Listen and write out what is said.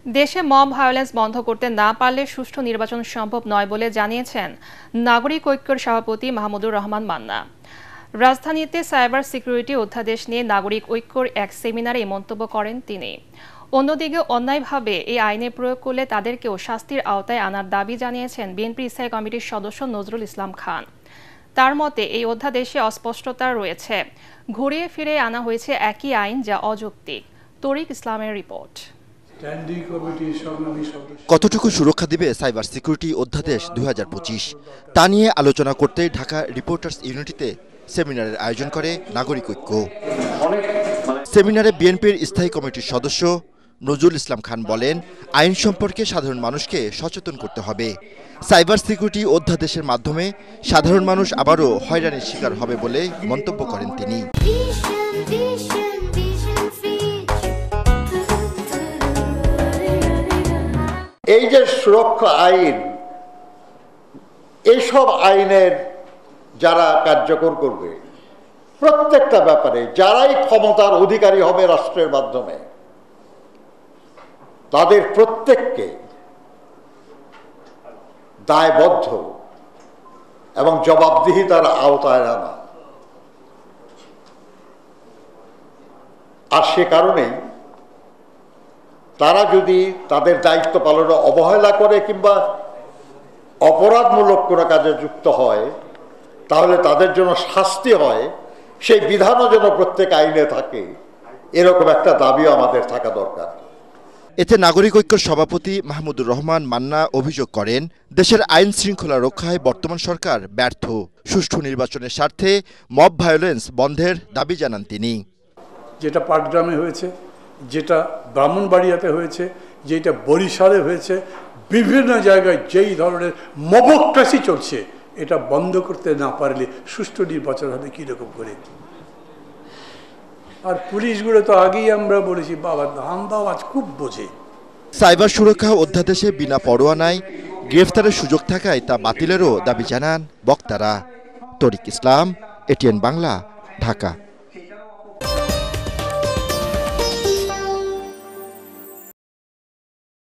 দেশে mob violence বন্ধ করতে না পারলে সুষ্ঠু নির্বাচন সম্ভব নয় বলে জানিয়েছেন নাগরিক ঐক্যের সভাপতি মাহমুদুর রহমান মান্না। রাজধানীতে সাইবার সিকিউরিটি অধ্যাদেশ নিয়ে নাগরিক ঐক্যর এক সেমিনারে এই মন্তব্য করেন তিনি। অন্যদিকে অন্যায়ভাবে এই আইনের প্রয়োগ করলে তাদেরকেও শাস্তির আওতায় আনার দাবি জানিয়েছেন বিএনপি স্থায়ী কমিটির সদস্য নজরুল ইসলাম খান। তার মতে এই অধ্যাদেশে অস্পষ্টতা রয়েছে, ঘুরিয়ে ফিরে আনা হয়েছে একই আইন যা অযৌক্তিক। তরিক ইসলামের রিপোর্ট। কতটুকু সুরক্ষা দিবে সাইবার সিকিউরিটি অধ্যাদেশ 2025 তা নিয়ে আলোচনা করতে ঢাকা রিপোর্টার্স ইউনিটিতে সেমিনারের আয়োজন করে নাগরিক ঐক্য। সেমিনারে বিএনপির স্থায়ী কমিটির সদস্য নজরুল ইসলাম খান বলেন, আইন সম্পর্কে সাধারণ মানুষকে সচেতন করতে হবে। সাইবার সিকিউরিটি অধ্যাদেশের মাধ্যমে সাধারণ মানুষ আবারও হয়রানির শিকার হবে বলে মন্তব্য করেন তিনি। এই যে সুরক্ষা আইন, এইসব আইনের যারা কার্যকর করবে প্রত্যেকটা ব্যাপারে যারাই ক্ষমতার অধিকারী হবে রাষ্ট্রের মাধ্যমে, তাদের প্রত্যেককে দায়বদ্ধ এবং জবাবদিহিতার আওতায় আনা। আর সে কারণেই তারা যদি তাদের দায়িত্ব পালনে অবহেলা করে কিংবা অপরাধমূলক কোনো কাজে যুক্ত হয়, তাহলে তাদের জন্য শাস্তি হয়, সেই বিধানও যেন প্রত্যেক আইনে থাকে, এরকম একটা দাবিও আমাদের থাকা দরকার। এতে নাগরিক ঐক্যের সভাপতি মাহমুদুর রহমান মান্না অভিযোগ করেন, দেশের আইন শৃঙ্খলা রক্ষায় বর্তমান সরকার ব্যর্থ। সুষ্ঠু নির্বাচনের স্বার্থে মব ভায়োলেন্স বন্ধের দাবি জানান তিনি। যেটা পাটগ্রামে হয়েছে, যেটা ব্রাহ্মণবাড়িয়াতে হয়েছে, যেটা বরিশালে হয়েছে, বিভিন্ন জায়গায় যেই ধরনের মবক্রেসি চলছে, এটা বন্ধ করতে না পারলে সুষ্ঠু নির্বাচন হবে কীরকম করে? আর পুলিশগুলো তো আগেই আমরা বলেছি, বাবা ধান্দাও আজ খুব বোঝে। সাইবার সুরক্ষা অধ্যাদেশে বিনা পরোয়ানায় গ্রেফতারের সুযোগ থাকায় তা বাতিলেরও দাবি জানান বক্তারা। তরিক ইসলাম, এটিএন বাংলা, ঢাকা।